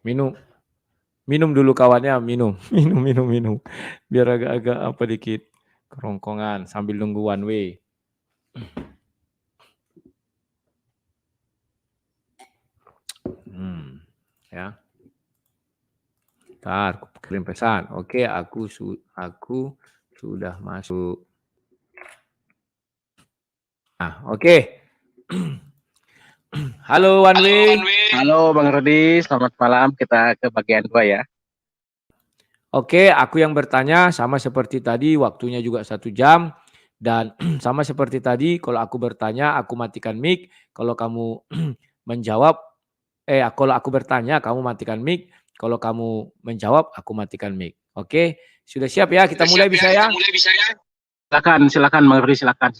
Minum. Minum dulu kawannya, minum. Minum. Biar agak-agak apa dikit. Kerongkongan sambil nunggu one way. Ya. Ntar, aku kirim pesan. Oke, aku sudah masuk. Nah, oke. Halo One Way. Halo Bang Rudi, selamat malam. Kita ke bagian 2 ya. Oke, aku yang bertanya sama seperti tadi, waktunya juga 1 jam. Dan sama seperti tadi, kalau aku bertanya, aku matikan mic. Kalau kamu menjawab, kalau aku bertanya, kamu matikan mic. Kalau kamu menjawab, aku matikan mic. Oke, sudah siap ya? Kita mulai bisa ya? Silakan Bang Rudi, silakan.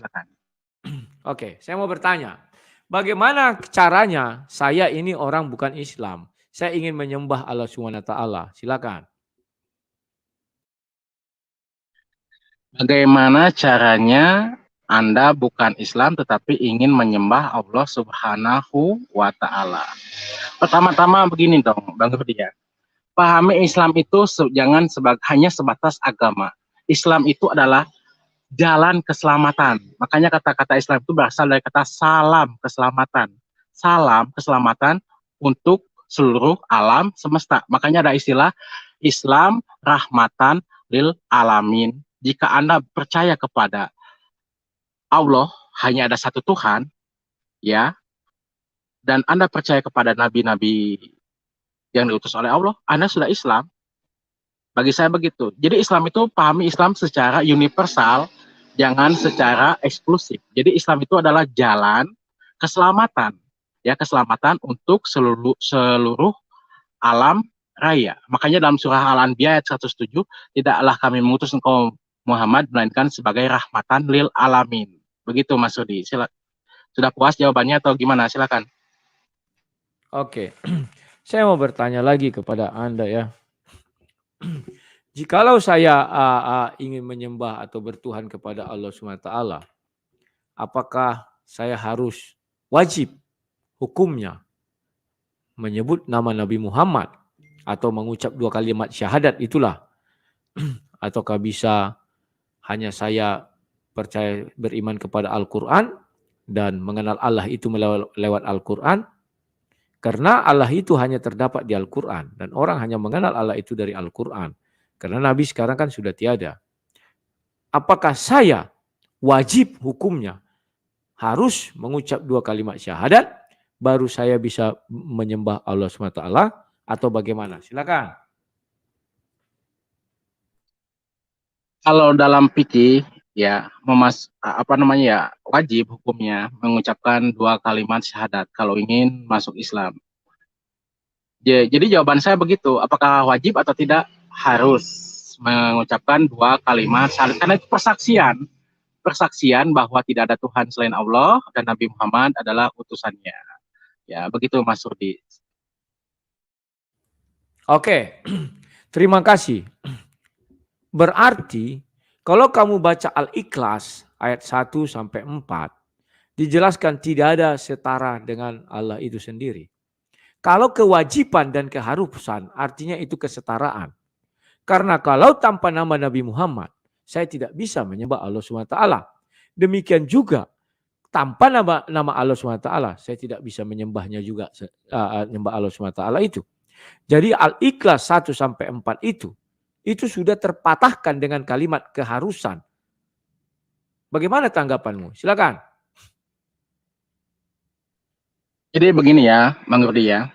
Oke, saya mau bertanya. Bagaimana caranya saya ini orang bukan Islam? Saya ingin menyembah Allah SWT. Silakan. Bagaimana caranya Anda bukan Islam tetapi ingin menyembah Allah Subhanahu wa taala? Pertama-tama begini dong, Bang Rudi ya. Pahami Islam itu jangan hanya sebatas agama. Islam itu adalah jalan keselamatan. Makanya kata-kata Islam itu berasal dari kata salam keselamatan. Salam keselamatan untuk seluruh alam semesta. Makanya ada istilah Islam rahmatan lil alamin. Jika Anda percaya kepada Allah hanya ada satu Tuhan, ya, dan Anda percaya kepada nabi-nabi yang diutus oleh Allah, Anda sudah Islam. Bagi saya begitu. Jadi Islam itu pahami Islam secara universal, jangan secara eksklusif. Jadi Islam itu adalah jalan keselamatan, ya, keselamatan untuk seluruh alam raya. Makanya dalam surah Al-Anbiya ayat 107, tidaklah kami mengutus engkau Muhammad melainkan sebagai rahmatan lil alamin. Begitu Mas Rudi. Sudah puas jawabannya atau gimana? Silakan. Oke, saya mau bertanya lagi kepada Anda ya. Jikalau saya ingin menyembah atau bertuhan kepada Allah SWT, apakah saya harus wajib hukumnya menyebut nama Nabi Muhammad atau mengucap 2 kalimat syahadat itulah? Ataukah bisa hanya saya percaya beriman kepada Al-Quran dan mengenal Allah itu lewat Al-Quran? Karena Allah itu hanya terdapat di Al-Quran dan orang hanya mengenal Allah itu dari Al-Quran. Karena Nabi sekarang kan sudah tiada. Apakah saya wajib hukumnya harus mengucap 2 kalimat syahadat baru saya bisa menyembah Allah SWT atau bagaimana? Silakan. Kalau dalam fikih ya wajib hukumnya mengucapkan 2 kalimat syahadat kalau ingin masuk Islam. Jadi jawaban saya begitu, apakah wajib atau tidak harus mengucapkan 2 kalimat syahadat karena itu persaksian bahwa tidak ada Tuhan selain Allah dan Nabi Muhammad adalah utusannya. Ya, begitu Mas Rudi. Oke, terima kasih. Berarti kalau kamu baca Al-Ikhlas ayat 1 sampai 4, dijelaskan tidak ada setara dengan Allah itu sendiri. Kalau kewajiban dan keharusan artinya itu kesetaraan. Karena kalau tanpa nama Nabi Muhammad, saya tidak bisa menyembah Allah SWT. Demikian juga tanpa nama Allah SWT, saya tidak bisa menyembahnya juga, menyembah Allah SWT itu. Jadi Al-Ikhlas 1 sampai 4 itu sudah terpatahkan dengan kalimat keharusan. Bagaimana tanggapanmu? Silakan. Jadi begini ya, Bang Rudi ya.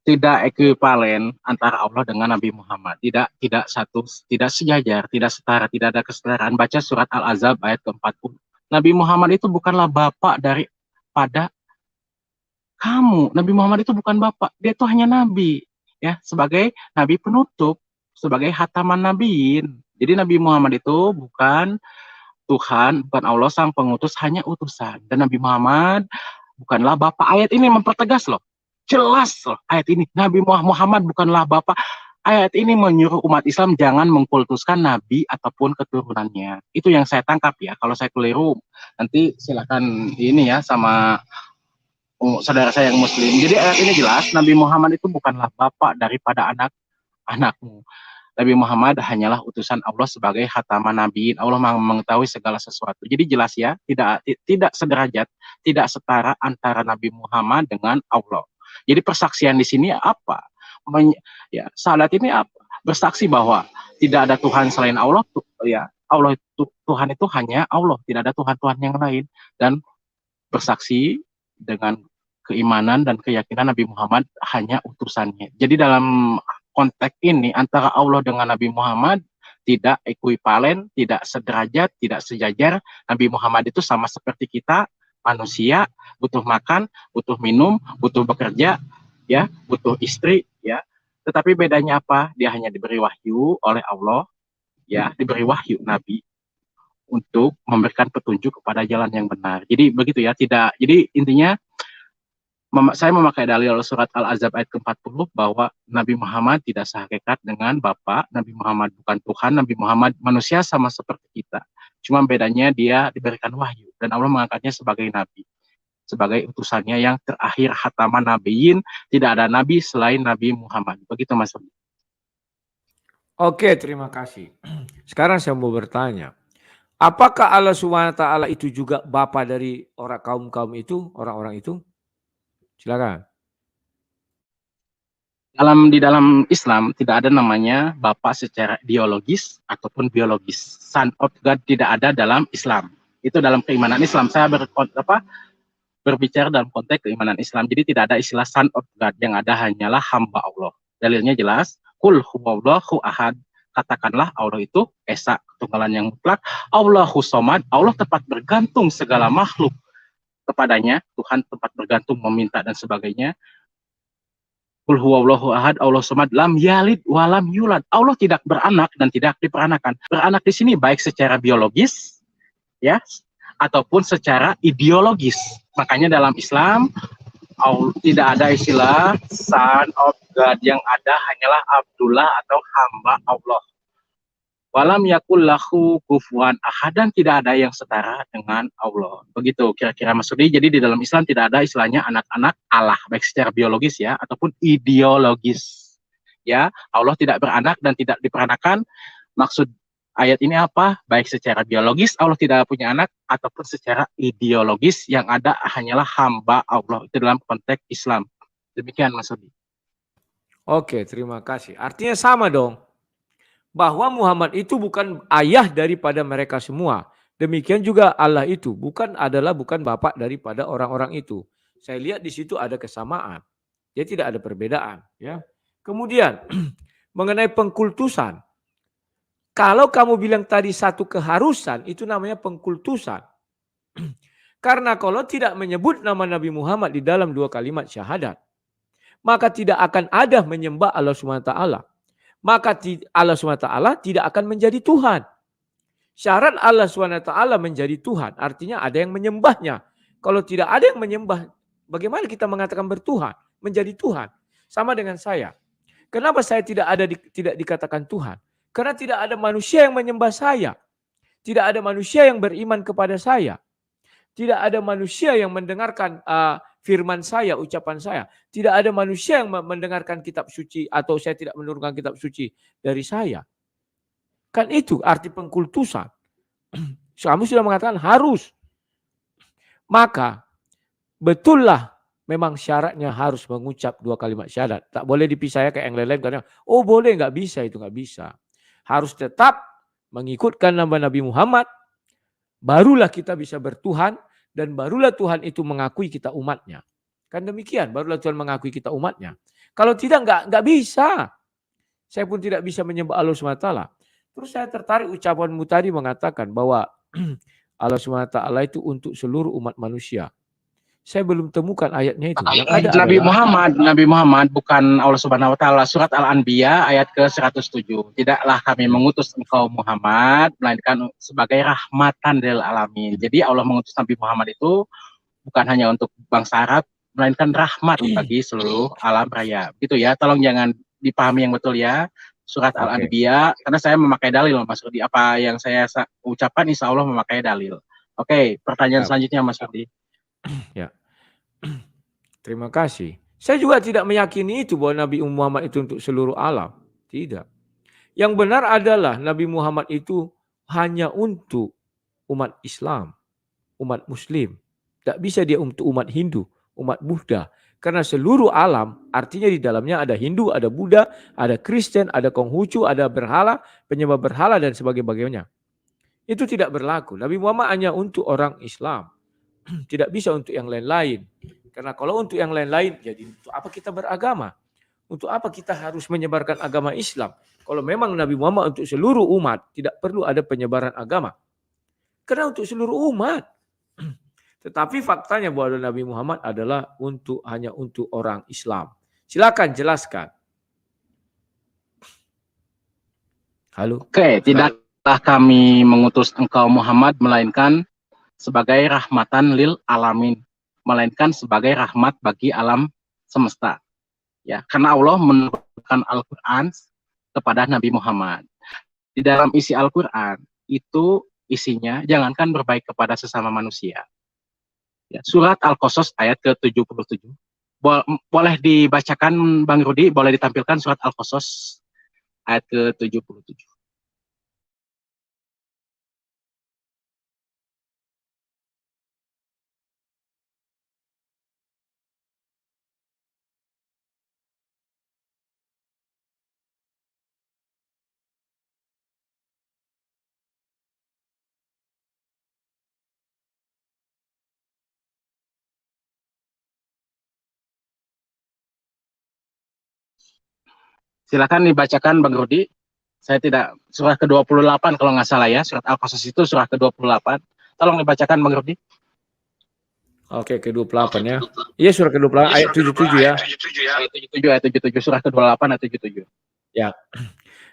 Tidak ekuivalen antara Allah dengan Nabi Muhammad. Tidak sejajar, tidak setara, tidak ada kesetaraan. Baca surat Al-Ahzab ayat ke-40. Nabi Muhammad itu bukanlah bapak daripada kamu. Nabi Muhammad itu bukan bapak, dia itu hanya nabi, ya, sebagai nabi penutup, sebagai hataman nabiin. Jadi Nabi Muhammad itu bukan Tuhan, bukan Allah sang pengutus, hanya utusan. Dan Nabi Muhammad bukanlah bapak. Ayat ini mempertegas loh. Jelas loh ayat ini. Nabi Muhammad bukanlah bapak. Ayat ini menyuruh umat Islam jangan mengkultuskan Nabi ataupun keturunannya. Itu yang saya tangkap ya. Kalau saya keliru, nanti silakan ini ya sama saudara saya yang muslim. Jadi ayat ini jelas Nabi Muhammad itu bukanlah bapak daripada anak-anakmu. Nabi Muhammad hanyalah utusan Allah sebagai khataman nabiin. Allah mengetahui segala sesuatu. Jadi jelas ya, tidak sederajat, tidak setara antara Nabi Muhammad dengan Allah. Jadi persaksian di sini apa? Ya, syahadat ini apa? Bersaksi bahwa tidak ada Tuhan selain Allah. Ya, Allah itu Tuhan itu hanya Allah, tidak ada Tuhan-Tuhan yang lain. Dan bersaksi dengan keimanan dan keyakinan Nabi Muhammad hanya utusannya. Jadi dalam konteks ini antara Allah dengan Nabi Muhammad tidak ekuivalen, tidak sederajat, tidak sejajar. Nabi Muhammad itu sama seperti kita, manusia, butuh makan, butuh minum, butuh bekerja, ya, butuh istri, ya. Tetapi bedanya apa? Dia hanya diberi wahyu oleh Allah, ya, diberi wahyu Nabi untuk memberikan petunjuk kepada jalan yang benar. Jadi begitu ya, tidak. Jadi intinya saya memakai dalil surat Al-Ahzab ayat ke-40 bahwa Nabi Muhammad tidak sehakikat dengan Bapa, Nabi Muhammad bukan Tuhan, Nabi Muhammad manusia sama seperti kita. Cuma bedanya dia diberikan wahyu dan Allah mengangkatnya sebagai nabi, sebagai utusannya yang terakhir khataman nabiyin, tidak ada nabi selain Nabi Muhammad. Begitu Mas. Oke, terima kasih. Sekarang saya mau bertanya, apakah Allah SWT itu juga bapa dari kaum itu, orang-orang itu? Silakan. Di dalam Islam tidak ada namanya bapak secara ideologis ataupun biologis. Son of God tidak ada dalam Islam. Itu dalam keimanan Islam. Saya berbicara dalam konteks keimanan Islam. Jadi tidak ada istilah son of God. Yang ada hanyalah hamba Allah. Dalilnya jelas. Qul huwallahu ahad. Katakanlah Allah itu esa, ketunggalan yang mutlak. Allahu somad. Allah tempat bergantung segala makhluk kepadanya. Tuhan tempat bergantung, meminta dan sebagainya. Qul huwallahu ahad, Allah somad, lam yalid walam yulad. Allah tidak beranak dan tidak diperanakan. Beranak di sini baik secara biologis, ya, ataupun secara ideologis. Makanya dalam Islam tidak ada istilah son of God, yang ada hanyalah Abdullah atau hamba Allah. Walam yakul lahu kufuwan ahad, dan tidak ada yang setara dengan Allah. Begitu kira-kira Mas Rudi. Jadi di dalam Islam tidak ada istilahnya anak-anak Allah, baik secara biologis ya ataupun ideologis. Ya, Allah tidak beranak dan tidak diperanakan. Maksud ayat ini apa? Baik secara biologis Allah tidak punya anak ataupun secara ideologis, yang ada hanyalah hamba Allah. Itu dalam konteks Islam. Demikian Mas Rudi. Oke, terima kasih. Artinya sama dong, bahwa Muhammad itu bukan ayah daripada mereka semua. Demikian juga Allah itu bukan bapak daripada orang-orang itu. Saya lihat di situ ada kesamaan. Jadi tidak ada perbedaan, ya. Kemudian mengenai pengkultusan. Kalau kamu bilang tadi satu keharusan, itu namanya pengkultusan. Karena kalau tidak menyebut nama Nabi Muhammad di dalam 2 kalimat syahadat, maka tidak akan ada menyembah Allah SWT. Maka Allah SWT tidak akan menjadi Tuhan. Syarat Allah SWT menjadi Tuhan, artinya ada yang menyembahnya. Kalau tidak ada yang menyembah, bagaimana kita mengatakan bertuhan, menjadi Tuhan? Sama dengan saya. Kenapa saya tidak dikatakan Tuhan? Karena tidak ada manusia yang menyembah saya. Tidak ada manusia yang beriman kepada saya. Tidak ada manusia yang mendengarkan firman saya, ucapan saya. Tidak ada manusia yang mendengarkan kitab suci, atau saya tidak menurunkan kitab suci dari saya. Kan itu arti pengkultusan. Kamu sudah mengatakan harus. Maka betullah memang syaratnya harus mengucap 2 kalimat syahadat. Tak boleh dipisahkan kayak yang lain-lain. Karena boleh, nggak bisa, itu nggak bisa. Harus tetap mengikutkan nama Nabi Muhammad. Barulah kita bisa bertuhan. Dan barulah Tuhan itu mengakui kita umatnya. Kan demikian, barulah Tuhan mengakui kita umatnya. Kalau tidak, nggak bisa. Saya pun tidak bisa menyembah Allah SWT. Terus saya tertarik ucapanmu tadi mengatakan bahwa Allah SWT itu untuk seluruh umat manusia. Saya belum temukan ayatnya itu. Yang ada Nabi Muhammad bukan Allah Subhanahu wa taala. Surat Al-Anbiya ayat ke-107. Tidaklah kami mengutus engkau Muhammad melainkan sebagai rahmatan lil alamin. Jadi Allah mengutus Nabi Muhammad itu bukan hanya untuk bangsa Arab, melainkan rahmat bagi seluruh alam raya. Gitu ya. Tolong jangan dipahami yang betul ya. Surat Al-Anbiya, karena saya memakai dalil Mas Rudi. Apa yang saya ucapkan insya Allah memakai dalil. Oke, pertanyaan selanjutnya Mas Rudi. Ya. Terima kasih. Saya juga tidak meyakini itu bahwa Nabi Muhammad itu untuk seluruh alam. Tidak. Yang benar adalah Nabi Muhammad itu hanya untuk umat Islam, umat Muslim. Tidak bisa dia untuk umat Hindu, umat Buddha. Karena seluruh alam artinya di dalamnya ada Hindu, ada Buddha, ada Kristen, ada Konghucu, ada berhala, penyembah berhala dan sebagainya. Itu tidak berlaku. Nabi Muhammad hanya untuk orang Islam. Tidak bisa untuk yang lain-lain. Karena kalau untuk yang lain-lain, jadi untuk apa kita beragama? Untuk apa kita harus menyebarkan agama Islam? Kalau memang Nabi Muhammad untuk seluruh umat, tidak perlu ada penyebaran agama. Karena untuk seluruh umat. Tetapi faktanya bahwa Nabi Muhammad adalah hanya untuk orang Islam. Silakan jelaskan. Halo. Oke, tidaklah kami mengutus engkau Muhammad melainkan sebagai rahmatan lil alamin, melainkan sebagai rahmat bagi alam semesta. Ya, karena Allah menurunkan Al-Qur'an kepada Nabi Muhammad. Di dalam isi Al-Qur'an itu isinya jangankan berbaik kepada sesama manusia. Ya, surat Al-Qasas ayat ke-77. Boleh dibacakan Bang Rudi, boleh ditampilkan surat Al-Qasas ayat ke-77. Silakan dibacakan Bang Rudi. Saya tidak, surah ke-28 kalau nggak salah ya, surat Al-Qasas itu surah ke-28. Tolong dibacakan Bang Rudi. Oke, ke-28 ya. Iya, surah ke-28 ayat 77 ya. Ayat 77, surah ke-28 ayat 77. Ya.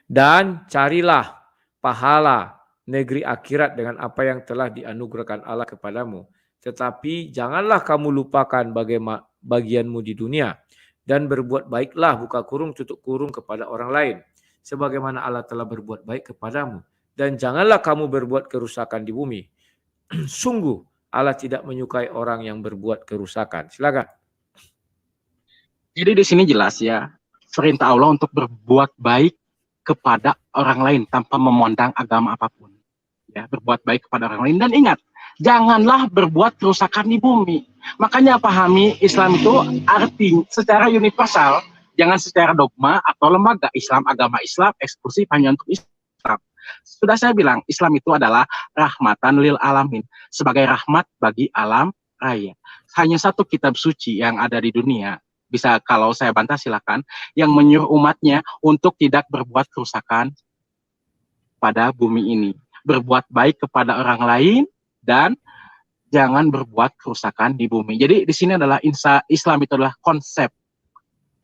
Dan carilah pahala negeri akhirat dengan apa yang telah dianugerahkan Allah kepadamu. Tetapi janganlah kamu lupakan bagaimana bagianmu di dunia. Dan berbuat baiklah, buka kurung, tutup kurung kepada orang lain. Sebagaimana Allah telah berbuat baik kepadamu. Dan janganlah kamu berbuat kerusakan di bumi. Sungguh Allah tidak menyukai orang yang berbuat kerusakan. Silakan. Jadi di sini jelas ya, perintah Allah untuk berbuat baik kepada orang lain tanpa memandang agama apapun. Ya, berbuat baik kepada orang lain. Dan ingat, janganlah berbuat kerusakan di bumi. Makanya pahami Islam itu arti secara universal, jangan secara dogma atau lembaga. Islam, agama Islam eksklusif hanya untuk Islam. Sudah saya bilang, Islam itu adalah rahmatan lil alamin, sebagai rahmat bagi alam raya. Hanya satu kitab suci yang ada di dunia, bisa kalau saya bantah silakan, yang menyuruh umatnya untuk tidak berbuat kerusakan pada bumi ini. Berbuat baik kepada orang lain dan jangan berbuat kerusakan di bumi. Jadi di sini adalah Islam itu adalah konsep.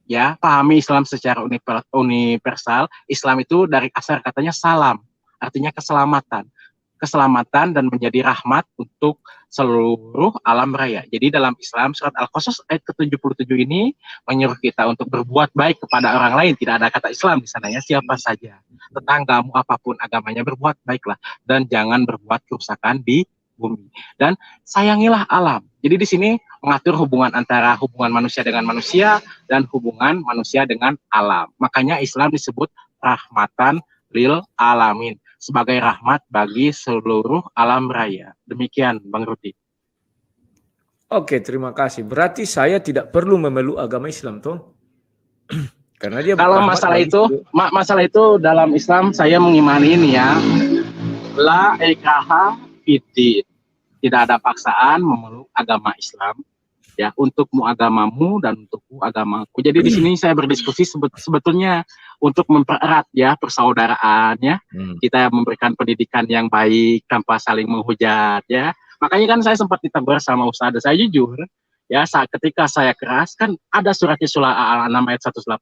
Ya, pahami Islam secara universal. Islam itu dari asal katanya salam, artinya keselamatan. Keselamatan dan menjadi rahmat untuk seluruh alam raya. Jadi dalam Islam surat Al-Qasas ayat ke-77 ini menyuruh kita untuk berbuat baik kepada orang lain. Tidak ada kata Islam di sana ya, siapa saja. Tetanggamu apapun agamanya berbuat baiklah dan jangan berbuat kerusakan di bumi. Dan sayangilah alam. Jadi di sini mengatur hubungan antara hubungan manusia dengan manusia dan hubungan manusia dengan alam. Makanya Islam disebut rahmatan lil alamin, sebagai rahmat bagi seluruh alam raya. Demikian Bang Rudi. Oke, terima kasih. Berarti saya tidak perlu memeluk agama Islam toh? Karena dia kalau masalah itu dalam Islam saya mengimani ini ya. La ikraha fiddin. Tidak ada paksaan memeluk agama Islam. Ya, untukmu agamamu dan untukku agamaku. Jadi di sini saya berdiskusi sebetulnya untuk mempererat ya persaudaraan ya. Kita memberikan pendidikan yang baik tanpa saling menghujat ya. Makanya kan saya sempat ditegur sama ustadz. Saya jujur ya, ketika saya keras kan ada suratnya surah Al-An'am ayat 108.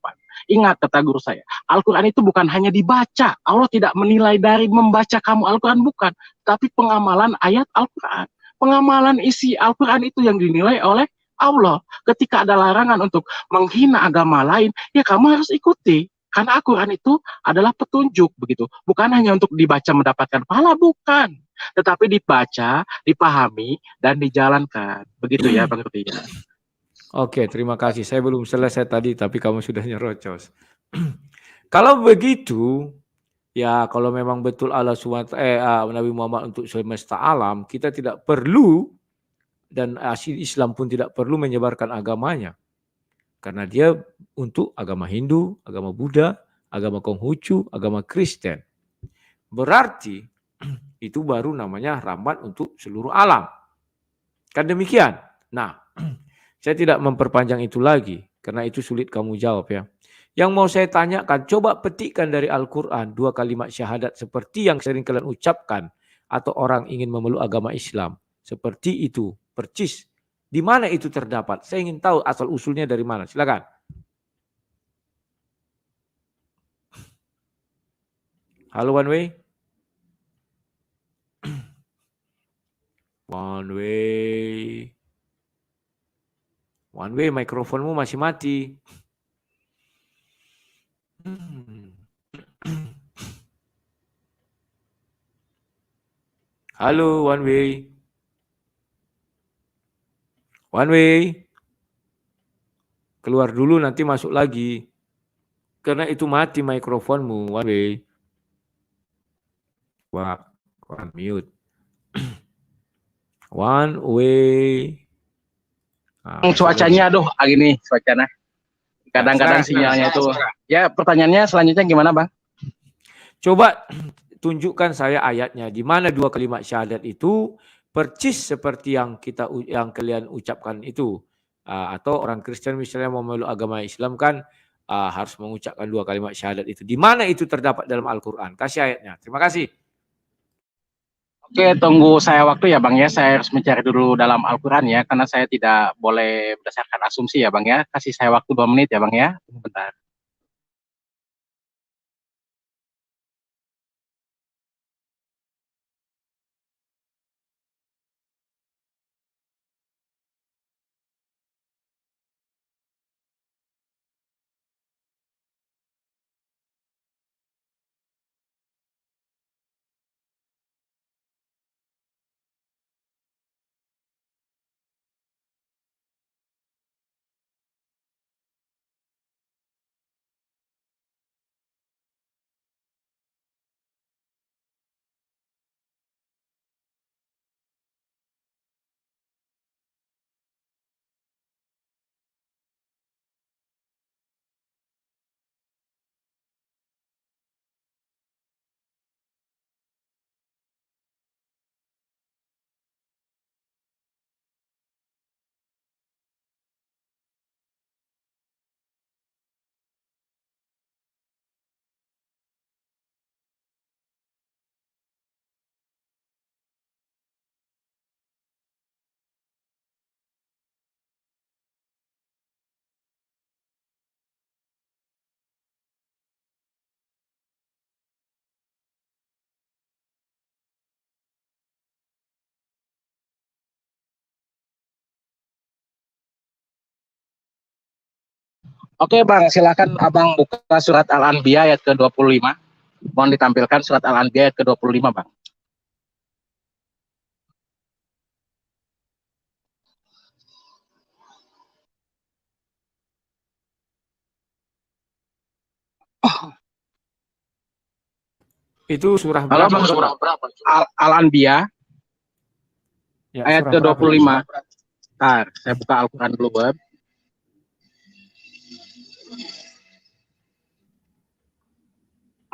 Ingat kata guru saya, Al-Qur'an itu bukan hanya dibaca. Allah tidak menilai dari membaca kamu Al-Qur'an, bukan, tapi pengamalan ayat Al-Qur'an. Pengamalan isi Al-Qur'an itu yang dinilai oleh Allah. Ketika ada larangan untuk menghina agama lain, ya kamu harus ikuti. Karena Al-Quran itu adalah petunjuk, begitu. Bukan hanya untuk dibaca mendapatkan pahala, bukan. Tetapi dibaca, dipahami, dan dijalankan. Begitu ya, Bang Rudi. Oke, terima kasih. Saya belum selesai tadi, tapi kamu sudah nyerocos. Kalau begitu, ya kalau memang betul Allah SWT, Nabi Muhammad untuk semesta alam, kita tidak perlu, dan Islam pun tidak perlu menyebarkan agamanya. Karena dia untuk agama Hindu, agama Buddha, agama Konghucu, agama Kristen. Berarti itu baru namanya rahmat untuk seluruh alam. Kan demikian. Nah, saya tidak memperpanjang itu lagi, karena itu sulit kamu jawab ya. Yang mau saya tanyakan, coba petikkan dari Al-Quran 2 kalimat syahadat seperti yang sering kalian ucapkan, atau orang ingin memeluk agama Islam. Seperti itu, percis. Di mana itu terdapat? Saya ingin tahu asal usulnya dari mana. Silakan. Halo One Way. One Way. One Way, mikrofonmu masih mati. Halo One Way. One Way. Keluar dulu nanti masuk lagi. Karena itu mati mikrofonmu, One Way. Wah, one mute. One Way. Nah, cuacanya aduh gini cuacanya. Kadang-kadang sinyalnya itu. Ya, pertanyaannya selanjutnya gimana, Bang? Coba tunjukkan saya ayatnya di mana 2 kalimat syahadat itu percis seperti yang kalian ucapkan itu. Atau orang Kristen misalnya mau memeluk agama Islam kan harus mengucapkan 2 kalimat syahadat itu. Di mana itu terdapat dalam Al-Quran? Kasih ayatnya. Terima kasih. Oke, tunggu saya waktu ya Bang ya. Saya harus mencari dulu dalam Al-Quran ya, karena saya tidak boleh berdasarkan asumsi ya Bang ya. Kasih saya waktu 2 menit ya Bang ya. Bentar. Oke Bang, silakan Abang buka surat Al-Anbiya ayat ke-25. Mohon ditampilkan surat Al-Anbiya ayat ke-25 Bang. Itu surah Halo berapa? Bang, surah berapa? Al-Anbiya Ya, ayat ke-25. Ntar, saya buka Al-Quran dulu Bang.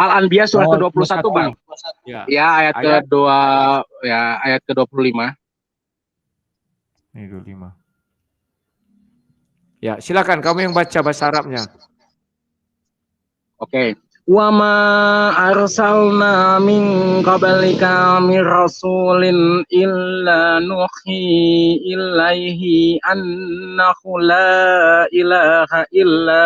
Al-Anbiya surat ke-21 Bang. Ya, ayat ke-2 ya, ayat ke-25. Ini 25. Ya, silakan kamu yang baca bahasa Arabnya. Oke. Wa ma arsalna min qablika min rasulin illa nuhi ilaihi annahu la ilaha illa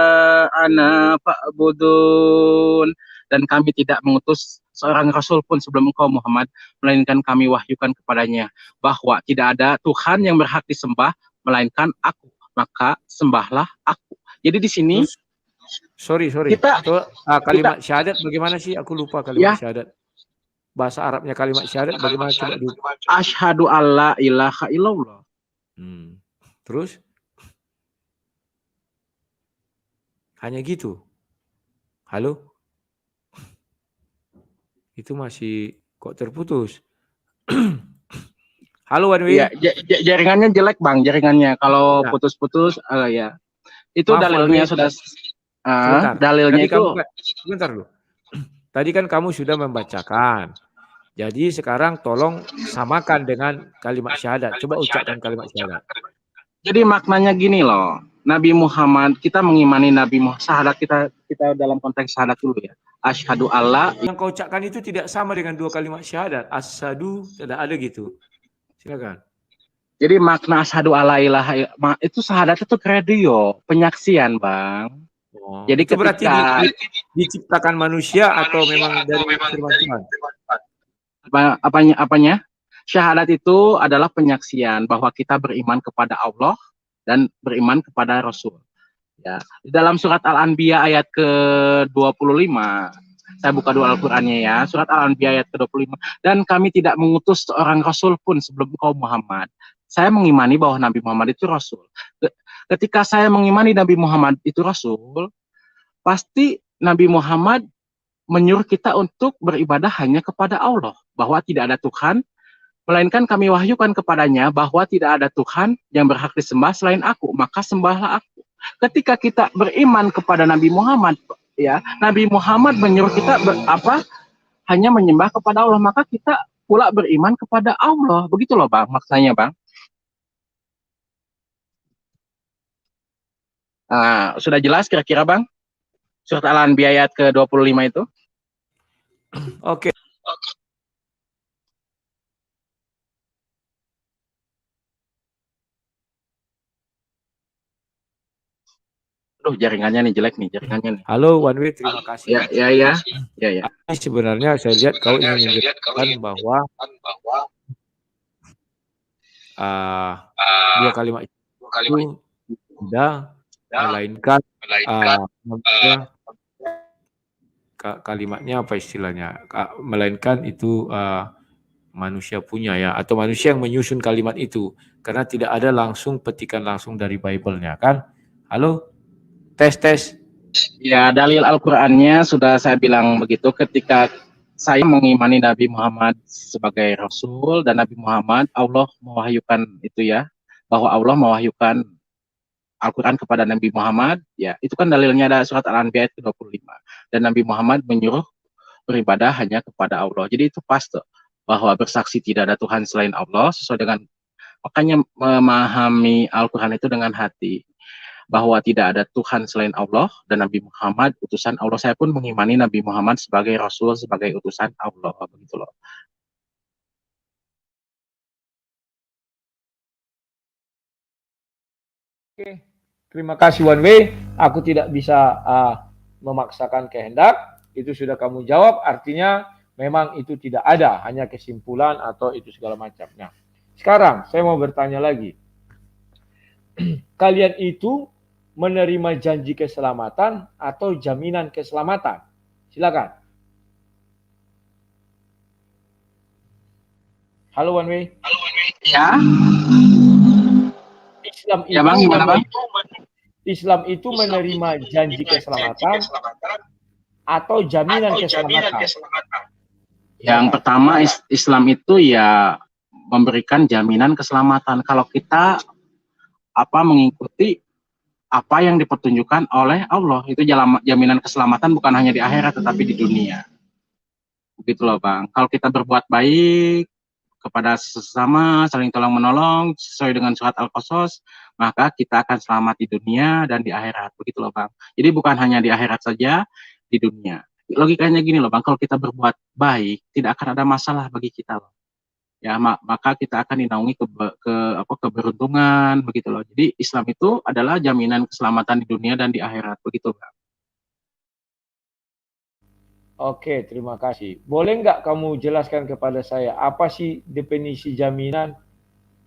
ana fa'budun. Dan kami tidak mengutus seorang rasul pun sebelum engkau Muhammad, melainkan kami wahyukan kepadanya bahwa tidak ada Tuhan yang berhak disembah melainkan aku, maka sembahlah aku. Jadi di sini sorry. Kalimat syahadat bagaimana sih? Aku lupa kalimat syahadat. Bahasa Arabnya kalimat syahadat bagaimana? Coba dulu. Asyhadu alla ilaha illallah. Terus? Hanya gitu. Halo? Itu masih kok terputus. Halo One Way? Iya, jaringannya jelek Bang, jaringannya. Kalau Ya, putus-putus, ya. Itu maaf One Way, dalilnya sudah, sebentar. dalilnya Tadi itu, kamu sebentar dulu. Tadi kan kamu sudah membacakan. Jadi sekarang tolong samakan dengan kalimat syahadat. Coba ucapkan kalimat syahadat. jadi maknanya gini loh. Nabi Muhammad, kita mengimani Nabi Muhammad, syahadat kita dalam konteks syahadat dulu ya. Asyhadu alla. Yang kau ucapkan itu tidak sama dengan 2 kalimat syahadat. Asyhadu tidak ada gitu. Silakan. Jadi makna asyhadu alla ilaha itu syahadat itu kredio, penyaksian, Bang. Oh, Jadi itu berarti ketika diciptakan manusia atau memang dari firman Tuhan? apanya? Syahadat itu adalah penyaksian bahwa kita beriman kepada Allah dan beriman kepada Rasul. Ya, di dalam surat Al-Anbiya ayat ke-25, saya buka dulu Al-Qur'annya ya. Surat Al-Anbiya ayat ke-25. Dan kami tidak mengutus seorang rasul pun sebelum engkau Muhammad. Saya mengimani bahwa Nabi Muhammad itu rasul. Ketika saya mengimani Nabi Muhammad itu rasul, pasti Nabi Muhammad menyuruh kita untuk beribadah hanya kepada Allah, bahwa tidak ada Tuhan, melainkan kami wahyukan kepadanya bahwa tidak ada Tuhan yang berhak disembah selain aku, maka sembahlah aku. Ketika kita beriman kepada Nabi Muhammad, ya, Nabi Muhammad menyuruh kita hanya menyembah kepada Allah, maka kita pula beriman kepada Allah. Begitu loh Bang, maksudnya Bang. Sudah jelas kira-kira Bang? Surat Al-Anbiya ayat ke-25 itu? Oke. Aduh, jaringannya nih jelek nih, jaringannya nih. Halo One Way, terima kasih. Ya. Sebenarnya saya lihat kau ingin menjelaskan bahwa 2 kalimat itu tidak, melainkan kalimatnya apa istilahnya? Melainkan itu manusia punya ya, atau manusia yang menyusun kalimat itu, karena tidak ada langsung petikan langsung dari Bible-nya kan? Halo? Tes. Ya, dalil Al-Qur'annya sudah saya bilang begitu, ketika saya mengimani Nabi Muhammad sebagai Rasul dan Nabi Muhammad, Allah mewahyukan itu ya, bahwa Allah mewahyukan Al-Quran kepada Nabi Muhammad, ya itu kan dalilnya ada surat Al-Anbiya ayat ke-25. Dan Nabi Muhammad menyuruh beribadah hanya kepada Allah. Jadi itu pas tuh, bahwa bersaksi tidak ada Tuhan selain Allah, sesuai dengan, makanya memahami Al-Quran itu dengan hati, bahwa tidak ada Tuhan selain Allah dan Nabi Muhammad utusan Allah. Saya pun mengimani Nabi Muhammad sebagai Rasul, sebagai utusan Allah, begitu loh. Oke, terima kasih One Way. Aku tidak bisa memaksakan kehendak. Itu sudah kamu jawab. Artinya memang itu tidak ada, hanya kesimpulan atau itu segala macam. Nah, sekarang saya mau bertanya lagi. Kalian itu menerima janji keselamatan atau jaminan keselamatan? Silakan. Halo One Way. Ya. Islam ya Bang, gimana Bang? Islam itu menerima janji keselamatan atau jaminan keselamatan? Yang pertama, Islam itu ya memberikan jaminan keselamatan. Kalau kita mengikuti apa yang dipertunjukkan oleh Allah, itu jaminan keselamatan bukan hanya di akhirat tetapi di dunia. Begitu loh Bang. Kalau kita berbuat baik kepada sesama, saling tolong menolong sesuai dengan surat Al-Qasas, maka kita akan selamat di dunia dan di akhirat. Begitu loh Bang. Jadi bukan hanya di akhirat saja, di dunia. Logikanya gini loh Bang, kalau kita berbuat baik, tidak akan ada masalah bagi kita loh. Ya, maka kita akan dinaungi keberuntungan, begitu loh. Jadi Islam itu adalah jaminan keselamatan di dunia dan di akhirat, begitu Bang. Oke, terima kasih. Boleh nggak kamu jelaskan kepada saya, apa sih definisi jaminan,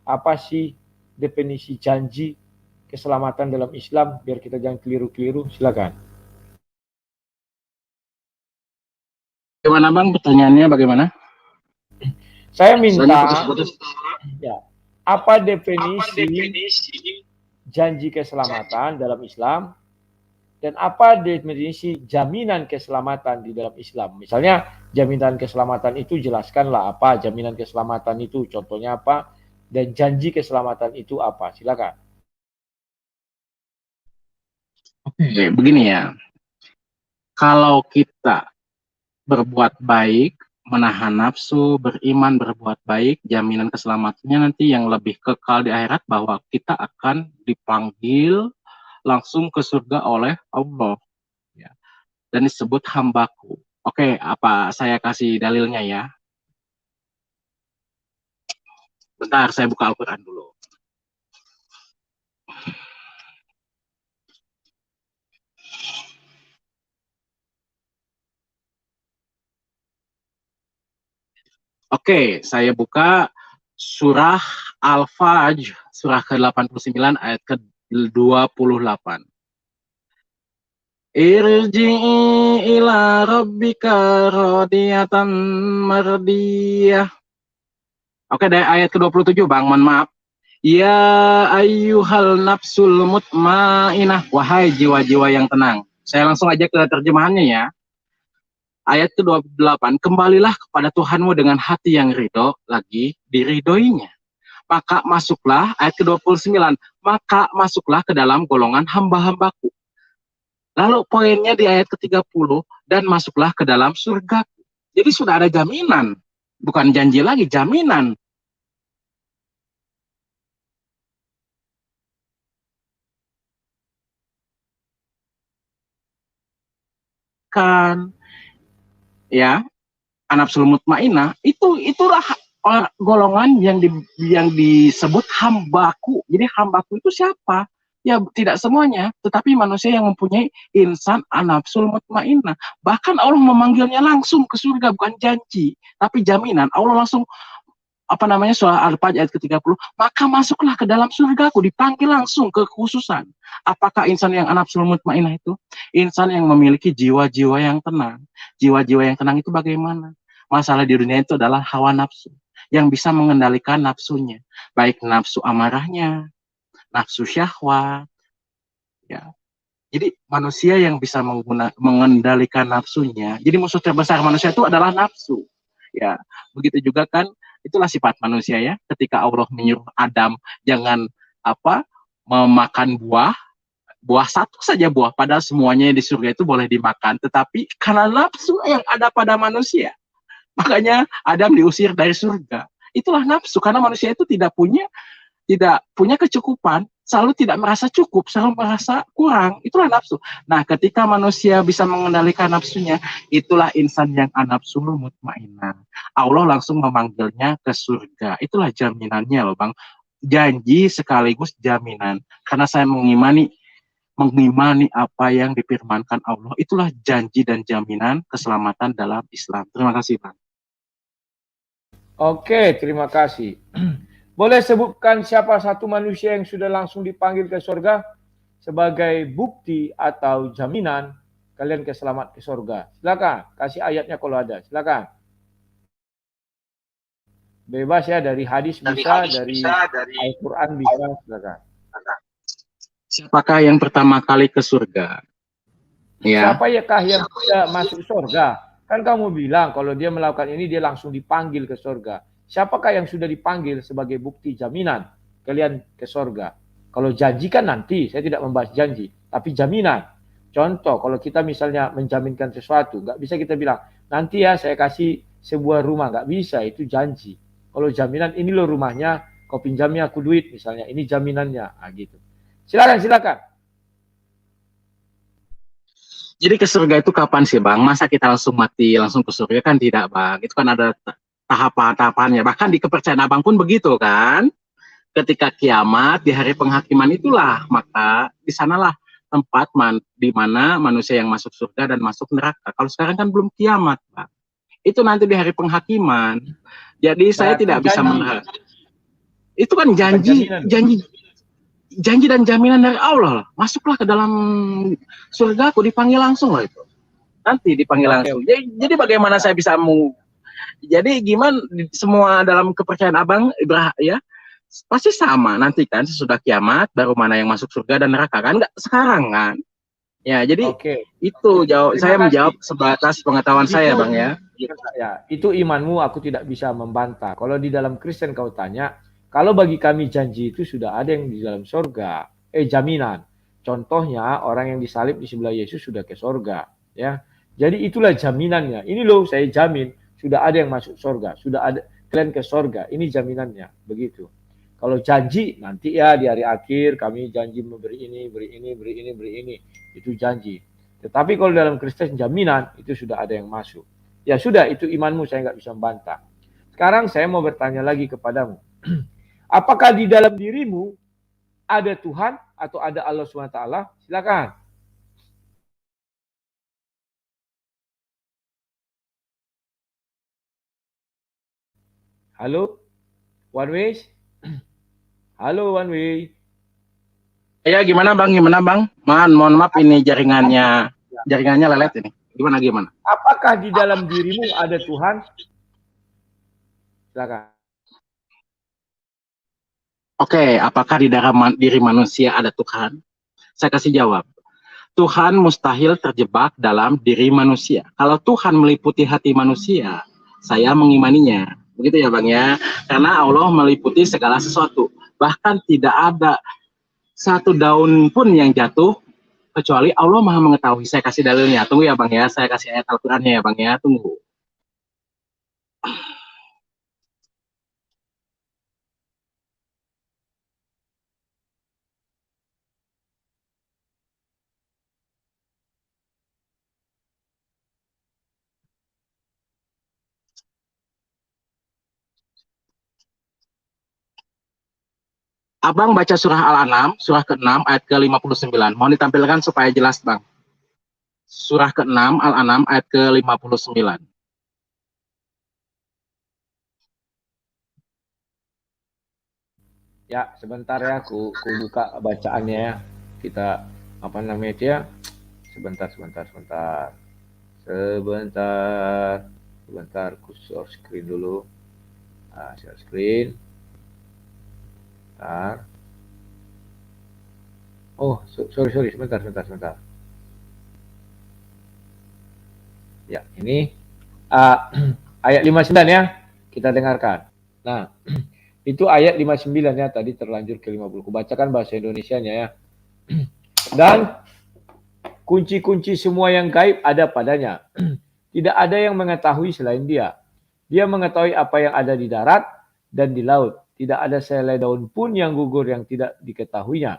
apa sih definisi janji keselamatan dalam Islam, biar kita jangan keliru-keliru. Silakan. Bagaimana Bang, pertanyaannya bagaimana? Saya minta, ya, apa definisi janji keselamatan dalam Islam, Dan apa definisi jaminan keselamatan di dalam Islam? Misalnya jaminan keselamatan itu jelaskanlah apa jaminan keselamatan itu, contohnya apa, dan janji keselamatan itu apa. Silakan. Oke, begini ya. Kalau kita berbuat baik, menahan nafsu, beriman, berbuat baik, jaminan keselamatannya nanti yang lebih kekal di akhirat bahwa kita akan dipanggil langsung ke surga oleh Allah. Ya. Dan disebut hambaku. Oke, apa saya kasih dalilnya ya? Bentar, saya buka Al-Quran dulu. Oke, saya buka surah Al-Fajr, surah ke-89 ayat ke-28. Irji'i ila rabbika radiyatan mardiyah. Oke, dari ayat ke-27, Bang, mohon maaf. Ya ayyuhal nafsul mutmainah, wahai jiwa-jiwa yang tenang. Saya langsung aja ke terjemahannya ya. Ayat ke-28, kembalilah kepada Tuhanmu dengan hati yang ridho, lagi diridhoinya. Maka masuklah, ayat ke-29, maka masuklah ke dalam golongan hamba-hambaku. Lalu poinnya di ayat ke-30, dan masuklah ke dalam surga. Jadi sudah ada jaminan, bukan janji lagi, jaminan. Kan, ya, an-nafsul mutmainah itulah golongan yang disebut hambaku. Jadi hambaku itu siapa? Ya tidak semuanya, tetapi manusia yang mempunyai insan an-nafsul mutmainah. Bahkan Allah memanggilnya langsung ke surga, bukan janji, tapi jaminan. Allah langsung surah Al-Fajr ayat ke-30, maka masuklah ke dalam surgaku, dipanggil langsung ke kekhususan. Apakah insan yang an-nafsul mutmainah itu? Insan yang memiliki jiwa-jiwa yang tenang. Jiwa-jiwa yang tenang itu bagaimana? Masalah di dunia itu adalah hawa nafsu, yang bisa mengendalikan nafsunya, baik nafsu amarahnya, nafsu syahwat, ya. Jadi manusia yang bisa mengendalikan nafsunya. Jadi musuh terbesar manusia itu adalah nafsu. Ya, begitu juga kan, itulah sifat manusia ya. Ketika Allah menyuruh Adam jangan memakan buah satu saja buah, padahal semuanya di surga itu boleh dimakan, tetapi karena nafsu yang ada pada manusia, makanya Adam diusir dari surga. Itulah nafsu, karena manusia itu tidak punya kecukupan, selalu tidak merasa cukup, selalu merasa kurang. Itulah nafsu. Nah, ketika manusia bisa mengendalikan nafsunya, itulah insan yang an-nafsul mutmainah. Allah langsung memanggilnya ke surga. Itulah jaminannya loh, Bang. Janji sekaligus jaminan. Karena saya mengimani apa yang difirmankan Allah. Itulah janji dan jaminan keselamatan dalam Islam. Terima kasih, Bang. Oke, terima kasih. Boleh sebutkan siapa satu manusia yang sudah langsung dipanggil ke surga sebagai bukti atau jaminan kalian selamat ke surga? Silakan, kasih ayatnya kalau ada. Silakan. Bebas ya, dari hadis bisa, dari Al-Quran bisa. Silakan. Siapakah yang pertama kali ke surga? Ya. Siapa yang sudah masuk surga? Kan kamu bilang kalau dia melakukan ini dia langsung dipanggil ke surga. Siapakah yang sudah dipanggil sebagai bukti jaminan kalian ke surga? Kalau janji kan nanti, saya tidak membahas janji, tapi jaminan. Contoh, kalau kita misalnya menjaminkan sesuatu, nggak bisa kita bilang, nanti ya saya kasih sebuah rumah, nggak bisa, itu janji. Kalau jaminan, ini loh rumahnya, kau pinjamnya aku duit misalnya, ini jaminannya, gitu. Silakan. Jadi ke surga itu kapan sih, Bang? Masa kita langsung mati, langsung ke surga kan tidak, Bang. Itu kan ada tahapan-tahapannya. Bahkan di kepercayaan Abang pun begitu kan. Ketika kiamat, di hari penghakiman itulah, maka di sanalah tempat di mana manusia yang masuk surga dan masuk neraka. Kalau sekarang kan belum kiamat, Bang. Itu nanti di hari penghakiman. Jadi saya tidak bisa menerang. Itu kan janji dan jaminan dari Allah. Masuklah ke dalam surga, aku dipanggil langsung loh itu. Nanti dipanggil langsung. Jadi bagaimana saya bisa jadi gimana semua dalam kepercayaan Abang ya pasti sama nanti kan sesudah kiamat baru mana yang masuk surga dan neraka kan, nggak sekarang kan Ya, jadi Oke. itu jawab Terima saya kasih. menjawab sebatas pengetahuan saya, Itu Bang ya. ya, itu imanmu aku tidak bisa membantah. Kalau di dalam Kristen kau tanya, kalau bagi kami janji itu sudah ada yang di dalam sorga, jaminan. Contohnya orang yang disalib di sebelah Yesus sudah ke sorga, ya. Jadi itulah jaminannya. Ini loh saya jamin sudah ada yang masuk sorga, sudah ada kalian ke sorga. Ini jaminannya, begitu. Kalau janji nanti ya di hari akhir kami janji memberi ini, beri ini, beri ini, beri ini, itu janji. Tetapi kalau dalam Kristen jaminan itu sudah ada yang masuk. Ya sudah, itu imanmu, saya nggak bisa membantah. Sekarang saya mau bertanya lagi kepadamu. Apakah di dalam dirimu ada Tuhan atau ada Allah SWT? Silakan. Halo, One Way? Halo, One Way. Ya, gimana Bang? Mohon maaf ini jaringannya lelet ini. Gimana? Apakah di dalam dirimu ada Tuhan? Silakan. Oke, apakah di dalam diri manusia ada Tuhan? Saya kasih jawab. Tuhan mustahil terjebak dalam diri manusia. Kalau Tuhan meliputi hati manusia, saya mengimaninya. Begitu ya Bang ya. Karena Allah meliputi segala sesuatu. Bahkan tidak ada satu daun pun yang jatuh kecuali Allah Maha mengetahui. Saya kasih dalilnya. Tunggu ya Bang ya. Saya kasih ayat Al-Qur'annya ya Bang ya. Tunggu. Abang baca surah Al-An'am, surah ke-6 ayat ke-59. Mohon ditampilkan supaya jelas Bang. Surah ke-6 Al-An'am ayat ke-59. Ya, sebentar ya, aku buka bacaannya ya. Kita apa namanya itu ya? Sebentar. Ku share screen dulu. Share screen. Bentar. Oh, sorry, sebentar. Ya, ini ayat 59 ya, kita dengarkan. Nah, itu ayat 59 ya, tadi terlanjur ke 50. Kubacakan bahasa Indonesianya ya. Dan kunci-kunci semua yang gaib ada padanya. Tidak ada yang mengetahui selain dia. Dia mengetahui apa yang ada di darat dan di laut. Tidak ada sehelai daun pun yang gugur yang tidak diketahuinya.